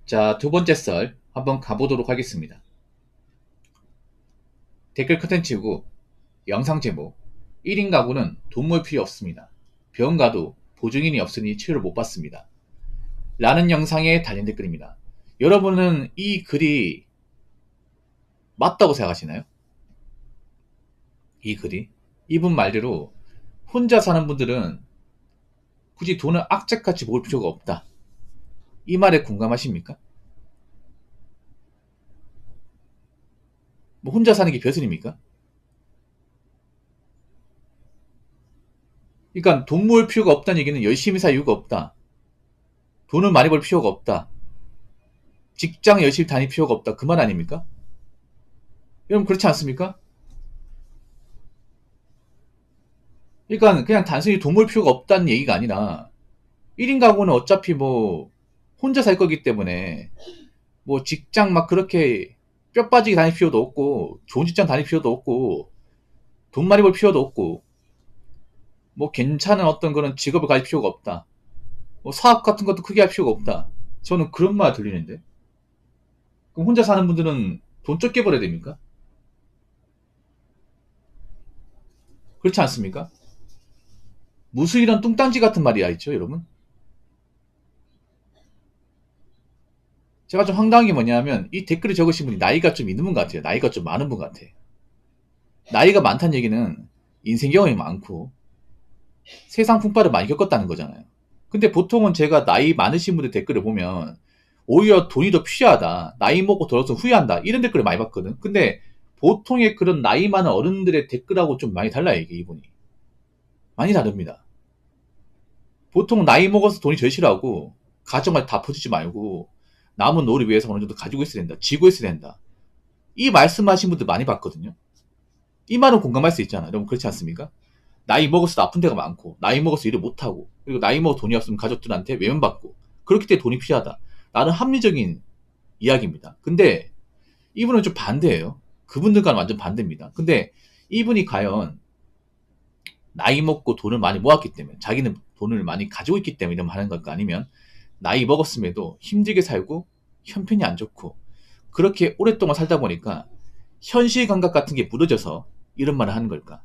자, 두 번째 썰 한번 가보도록 하겠습니다. 댓글 컨텐츠고 영상 제목 1인 가구는 돈 모을 필요 없습니다. 병원 가도 보증인이 없으니 치료를 못 받습니다. 라는 영상에 달린 댓글입니다. 여러분은 이 글이 맞다고 생각하시나요? 이 글이? 이분 말대로 혼자 사는 분들은 굳이 돈을 악착같이 모을 필요가 없다. 이 말에 공감하십니까? 뭐 혼자 사는 게 벼슬입니까? 그러니까 돈 모을 필요가 없다는 얘기는 열심히 살 이유가 없다. 돈을 많이 벌 필요가 없다. 직장 열심히 다닐 필요가 없다. 그 말 아닙니까? 여러분 그렇지 않습니까? 그러니까 그냥 단순히 돈 모을 필요가 없다는 얘기가 아니라 1인 가구는 어차피 뭐 혼자 살 거기 때문에 뭐 직장 막 그렇게 뼈 빠지게 다닐 필요도 없고 좋은 직장 다닐 필요도 없고 돈 많이 벌 필요도 없고 뭐 괜찮은 어떤 그런 직업을 가질 필요가 없다. 뭐 사업 같은 것도 크게 할 필요가 없다. 저는 그런 말 들리는데. 그럼 혼자 사는 분들은 돈 적게 벌어야 됩니까? 그렇지 않습니까? 무슨 이런 뚱딴지 같은 말이야 있죠, 여러분? 제가 좀 황당한 게 뭐냐면 이 댓글을 적으신 분이 나이가 좀 있는 분 같아요. 나이가 좀 많은 분 같아. 나이가 많다는 얘기는 인생 경험이 많고 세상 풍파를 많이 겪었다는 거잖아요. 근데 보통은 제가 나이 많으신 분들 댓글을 보면 오히려 돈이 더 필요하다. 나이 먹고 들어서 후회한다. 이런 댓글을 많이 봤거든. 근데 보통의 그런 나이 많은 어른들의 댓글하고 좀 많이 달라요, 이게 이분이. 많이 다릅니다. 보통 나이 먹어서 돈이 제일 싫어하고 가정을 다 퍼주지 말고 남은 노후를 위해서 어느 정도 가지고 있어야 된다. 쥐고 있어야 된다. 이 말씀하신 분들 많이 봤거든요. 이 말은 공감할 수 있잖아요. 여러분 그렇지 않습니까? 나이 먹어서 아픈 데가 많고 나이 먹어서 일을 못하고 그리고 나이 먹어 돈이 없으면 가족들한테 외면받고 그렇기 때문에 돈이 필요하다. 나는 합리적인 이야기입니다. 근데 이분은 좀 반대예요. 그분들과는 완전 반대입니다. 근데 이분이 과연 나이 먹고 돈을 많이 모았기 때문에 자기는 돈을 많이 가지고 있기 때문에 이런 말 하는 걸까 아니면 나이 먹었음에도 힘들게 살고 형편이 안 좋고 그렇게 오랫동안 살다 보니까 현실 감각 같은 게 무너져서 이런 말을 하는 걸까?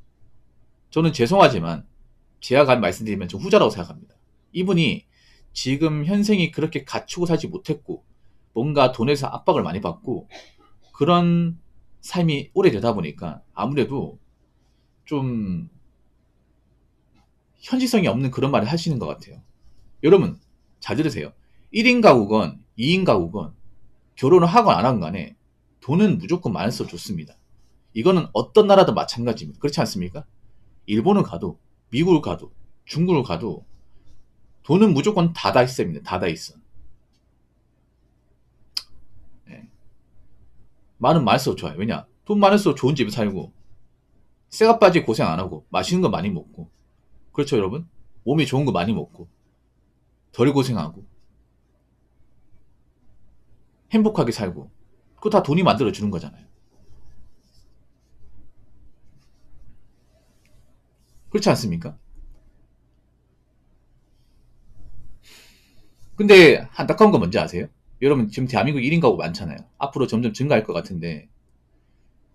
저는 죄송하지만 제가 간 말씀드리면 좀 후자라고 생각합니다. 이분이 지금 현생이 그렇게 갖추고 살지 못했고 뭔가 돈에서 압박을 많이 받고 그런 삶이 오래되다 보니까 아무래도 좀 현실성이 없는 그런 말을 하시는 것 같아요. 여러분 잘 들으세요. 1인 가구건 2인 가구건 결혼을 하건 안 하건 간에 돈은 무조건 많을수록 좋습니다. 이거는 어떤 나라도 마찬가지입니다. 그렇지 않습니까? 일본을 가도 미국을 가도 중국을 가도 돈은 무조건 다다 있습니다. 다다 있어. 예. 많은 많을수록 좋아요. 왜냐? 돈 많을수록 좋은 집에 살고 쇠가 빠지게 고생 안 하고 맛있는 거 많이 먹고 그렇죠 여러분? 몸에 좋은 거 많이 먹고 덜 고생하고 행복하게 살고 그거 다 돈이 만들어 주는 거잖아요. 그렇지 않습니까? 근데 안타까운 건 뭔지 아세요? 여러분 지금 대한민국 1인 가구 많잖아요. 앞으로 점점 증가할 것 같은데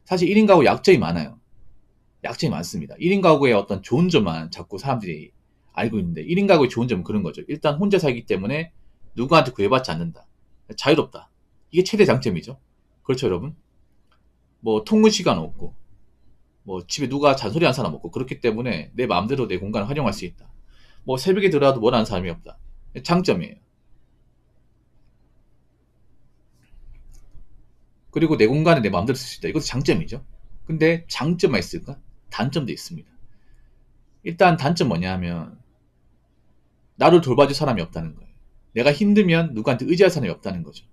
사실 1인 가구 약점이 많아요. 약점이 많습니다. 1인 가구의 어떤 좋은 점만 자꾸 사람들이 알고 있는데 1인 가구의 좋은 점은 그런 거죠. 일단 혼자 살기 때문에 누구한테 구애받지 않는다. 자유롭다. 이게 최대 장점이죠. 그렇죠 여러분? 뭐 통근 시간 없고 뭐 집에 누가 잔소리하는 사람 없고 그렇기 때문에 내 마음대로 내 공간을 활용할 수 있다. 뭐 새벽에 들어와도 뭐라는 사람이 없다. 장점이에요. 그리고 내 공간을 내 마음대로 쓸 수 있다. 이것도 장점이죠. 근데 장점만 있을까? 단점도 있습니다. 일단 단점 뭐냐 하면 나를 돌봐줄 사람이 없다는 거예요. 내가 힘들면 누구한테 의지할 사람이 없다는 거죠.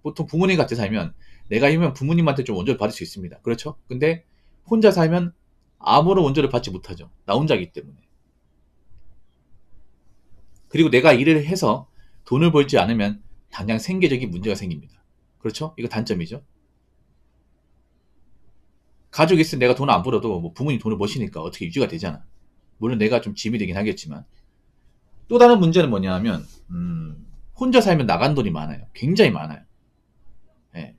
보통 부모님 같이 살면 내가 힘들면 부모님한테 좀 원조를 받을 수 있습니다. 그렇죠? 근데 혼자 살면 아무런 원조를 받지 못하죠. 나 혼자이기 때문에. 그리고 내가 일을 해서 돈을 벌지 않으면 당장 생계적인 문제가 생깁니다. 그렇죠? 이거 단점이죠. 가족이 있으면 내가 돈을 안 벌어도 뭐 부모님 돈을 버시니까 어떻게 유지가 되잖아. 물론 내가 좀 짐이 되긴 하겠지만 또 다른 문제는 뭐냐 하면 혼자 살면 나간 돈이 많아요. 굉장히 많아요. 예.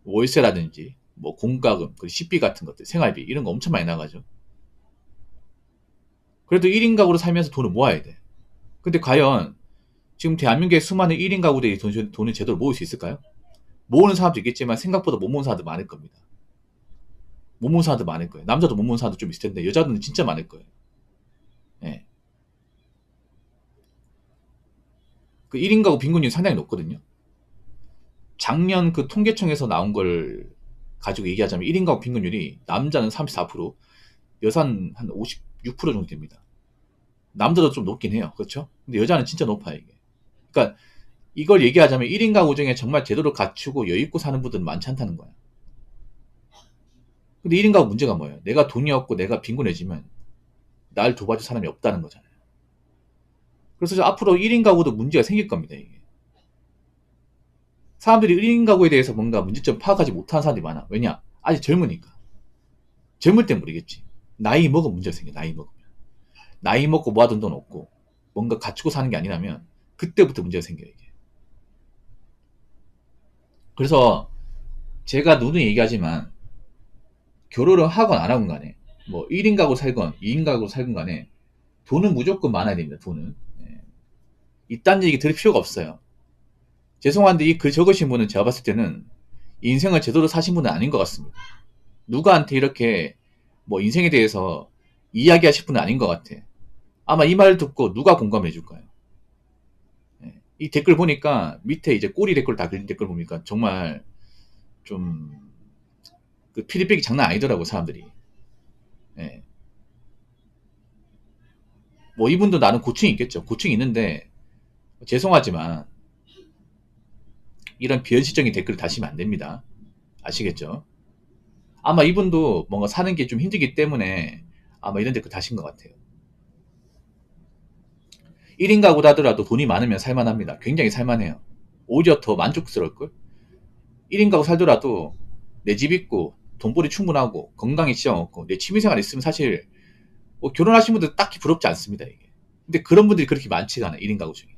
월세라든지 뭐 공과금, 그리고 식비 같은 것들, 생활비 이런 거 엄청 많이 나가죠. 그래도 1인 가구로 살면서 돈을 모아야 돼. 근데 과연 지금 대한민국의 수많은 1인 가구들이 돈을 제대로 모을 수 있을까요? 모으는 사람도 있겠지만 생각보다 못 모으는 사람도 많을 겁니다. 못 모으는 사람도 많을 거예요. 남자도 못 모으는 사람도 좀 있을 텐데 여자들은 진짜 많을 거예요. 예. 그 1인 가구 빈곤율이 상당히 높거든요. 작년 그 통계청에서 나온 걸 가지고 얘기하자면 1인 가구 빈곤율이 남자는 34%, 여자는 한 56% 정도 됩니다. 남자도 좀 높긴 해요. 그렇죠? 근데 여자는 진짜 높아요, 이게. 그러니까 이걸 얘기하자면 1인 가구 중에 정말 제대로 갖추고 여유 있고 사는 분들은 많지 않다는 거야. 근데 1인 가구 문제가 뭐예요? 내가 돈이 없고 내가 빈곤해지면 날 도와줄 사람이 없다는 거잖아요. 그래서 앞으로 1인 가구도 문제가 생길 겁니다, 이게. 사람들이 1인 가구에 대해서 뭔가 문제점 파악하지 못하는 사람들이 많아. 왜냐? 아직 젊으니까. 젊을 땐 모르겠지. 나이 먹으면 문제가 생겨, 나이 먹으면. 나이 먹고 모아둔 돈 없고 뭔가 갖추고 사는 게 아니라면 그때부터 문제가 생겨요, 이게. 그래서 제가 누누이 얘기하지만 결혼을 하건 안 하건 간에 뭐 1인 가구 살건 2인 가구 살건 간에 돈은 무조건 많아야 됩니다. 돈은. 예. 이딴 얘기 들을 필요가 없어요. 죄송한데 이 글 적으신 분은 제가 봤을 때는 인생을 제대로 사신 분은 아닌 것 같습니다. 누구한테 이렇게 뭐 인생에 대해서 이야기하실 분은 아닌 것 같아. 아마 이 말을 듣고 누가 공감해 줄까요? 예. 이 댓글 보니까 밑에 이제 꼬리 댓글 달린 댓글 보니까 정말 좀 그 피드백이 장난 아니더라고 사람들이. 예. 뭐 이분도 나는 고충이 있겠죠. 고충이 있는데 죄송하지만 이런 비현실적인 댓글을 다시면 안 됩니다. 아시겠죠? 아마 이분도 뭔가 사는 게 좀 힘들기 때문에 아마 이런 댓글 다신 것 같아요. 1인 가구다 하더라도 돈이 많으면 살만합니다. 굉장히 살만해요. 오히려 더 만족스러울걸? 1인 가구 살더라도 내 집 있고 돈벌이 충분하고 건강에 지장 없고 내 취미생활 있으면 사실 뭐 결혼하신 분들 딱히 부럽지 않습니다. 이게. 근데 그런 분들이 그렇게 많지가 않아요. 1인 가구 중에.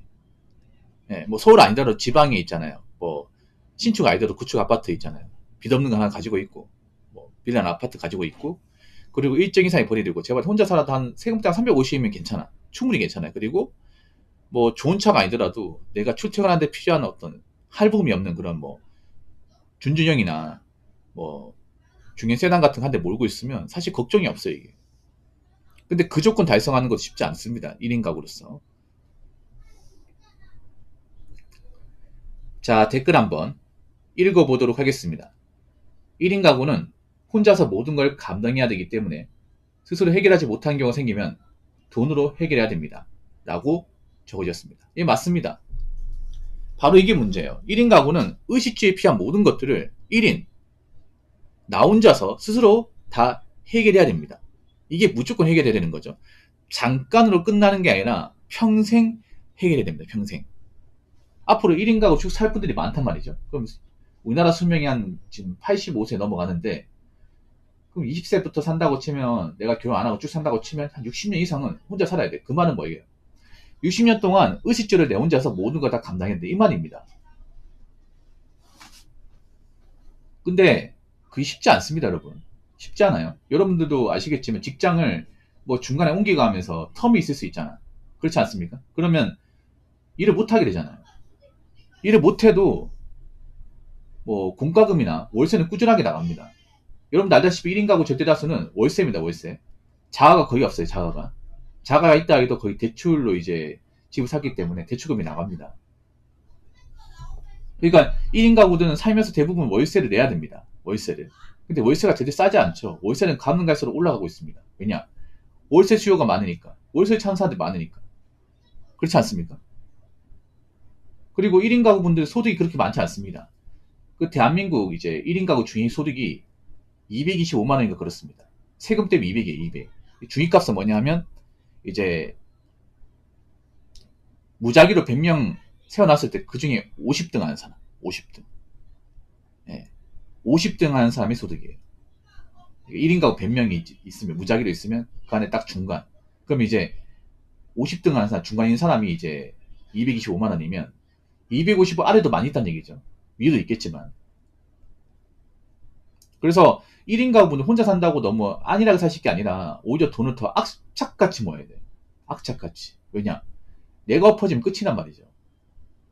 예, 뭐 서울 아니더라도 지방에 있잖아요. 뭐 신축 아니더라도 구축 아파트 있잖아요. 빚 없는 거 하나 가지고 있고 뭐 빌라 아파트 가지고 있고 그리고 일정 이상의 벌이 들고 제발 혼자 살아도 한 세금당 350이면 괜찮아. 충분히 괜찮아요. 그리고 뭐 좋은 차가 아니더라도 내가 출퇴근하는데 필요한 어떤 할부금이 없는 그런 뭐 준준형이나 뭐 중형 세단 같은 거 한 대 몰고 있으면 사실 걱정이 없어요, 이게. 근데 그 조건 달성하는 것도 쉽지 않습니다. 1인 가구로서. 자, 댓글 한번 읽어보도록 하겠습니다. 1인 가구는 혼자서 모든 걸 감당해야 되기 때문에 스스로 해결하지 못한 경우가 생기면 돈으로 해결해야 됩니다. 라고 적어졌습니다. 예, 맞습니다. 바로 이게 문제예요. 1인 가구는 의식주에 필요한 모든 것들을 1인, 나 혼자서 스스로 다 해결해야 됩니다. 이게 무조건 해결해야 되는 거죠. 잠깐으로 끝나는 게 아니라 평생 해결해야 됩니다. 평생. 앞으로 1인 가구 쭉 살 분들이 많단 말이죠. 그럼 우리나라 수명이 한 지금 85세 넘어가는데 그럼 20세부터 산다고 치면 내가 결혼 안 하고 쭉 산다고 치면 한 60년 이상은 혼자 살아야 돼. 그 말은 뭐예요? 60년 동안 의식주를 내 혼자서 모든 걸 다 감당해야 돼. 이 말입니다. 근데 그게 쉽지 않습니다, 여러분. 쉽지 않아요. 여러분들도 아시겠지만 직장을 뭐 중간에 옮겨가면서 텀이 있을 수 있잖아. 그렇지 않습니까? 그러면 일을 못하게 되잖아요. 일을 못해도 뭐 공과금이나 월세는 꾸준하게 나갑니다. 여러분 알다시피 1인 가구 절대다수는 월세입니다. 월세. 자가가 거의 없어요. 자가가. 자가가 있다 해도 거의 대출로 이제 집을 샀기 때문에 대출금이 나갑니다. 그러니까 1인 가구들은 살면서 대부분 월세를 내야 됩니다. 월세를. 근데 월세가 되게 싸지 않죠. 월세는 가면 갈수록 올라가고 있습니다. 왜냐? 월세 수요가 많으니까. 월세 찾는 사람들이 많으니까. 그렇지 않습니까? 그리고 1인 가구분들 소득이 그렇게 많지 않습니다. 그 대한민국 이제 1인 가구 중위 소득이 225만 원인가 그렇습니다. 세금 때문에 200이에요, 200. 중위값은 뭐냐 하면 이제 무작위로 100명 세워놨을 때 그 중에 50등 하는 사람, 50등. 예. 50등 하는 사람이 소득이에요. 1인 가구 100명이 있으면, 무작위로 있으면 그 안에 딱 중간. 그럼 이제 50등 하는 사람, 중간인 사람이 이제 225만 원이면 250원 아래도 많이 있다는 얘기죠. 위도 있겠지만. 그래서 1인 가구분이 혼자 산다고 너무 안일하게 사실 게 아니라 오히려 돈을 더 악착같이 모아야 돼요. 악착같이. 왜냐? 내가 엎어지면 끝이란 말이죠.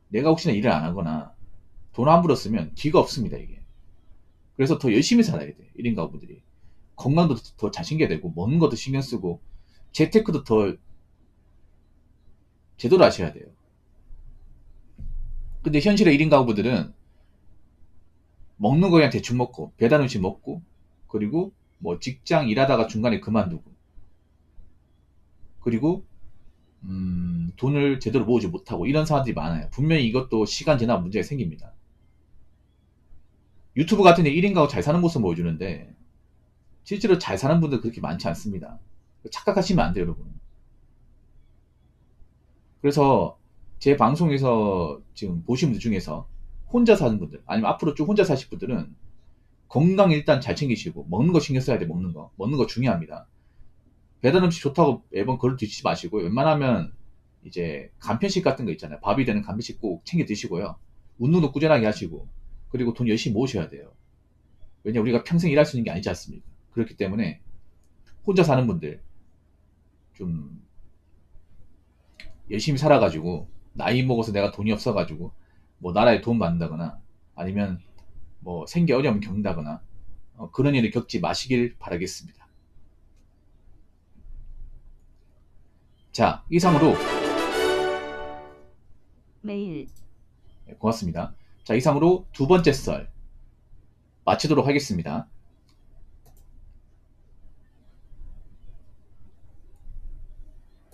내가 혹시나 일을 안 하거나 돈 안 벌었으면 기가 없습니다, 이게. 그래서 더 열심히 살아야 돼, 1인 가구분들이. 건강도 더 잘 챙겨야 되고, 먹는 것도 신경 쓰고, 재테크도 더 제대로 하셔야 돼요. 근데 현실의 1인 가구분들은 먹는 거 그냥 대충 먹고, 배달 음식 먹고, 그리고 뭐 직장 일하다가 중간에 그만두고, 그리고 돈을 제대로 모으지 못하고 이런 사람들이 많아요. 분명히 이것도 시간 지나면 문제가 생깁니다. 유튜브 같은 데 1인 가구 잘 사는 모습 보여주는데 실제로 잘 사는 분들 그렇게 많지 않습니다. 착각하시면 안 돼요, 여러분. 그래서 제 방송에서 지금 보신 분들 중에서 혼자 사는 분들, 아니면 앞으로 쭉 혼자 사실 분들은 건강 일단 잘 챙기시고, 먹는 거 신경 써야 돼, 먹는 거. 먹는 거 중요합니다. 배달 음식 좋다고 매번 그걸 드시지 마시고, 웬만하면 이제 간편식 같은 거 있잖아요. 밥이 되는 간편식 꼭 챙겨 드시고요. 운동도 꾸준하게 하시고, 그리고 돈 열심히 모으셔야 돼요. 왜냐, 우리가 평생 일할 수 있는 게 아니지 않습니까? 그렇기 때문에 혼자 사는 분들 좀 열심히 살아가지고, 나이 먹어서 내가 돈이 없어가지고 뭐 나라에 돈 받는다거나 아니면 뭐 생계 어려움 겪는다거나 그런 일을 겪지 마시길 바라겠습니다. 자, 이상으로 매일 고맙습니다. 자, 이상으로 두 번째 썰 마치도록 하겠습니다.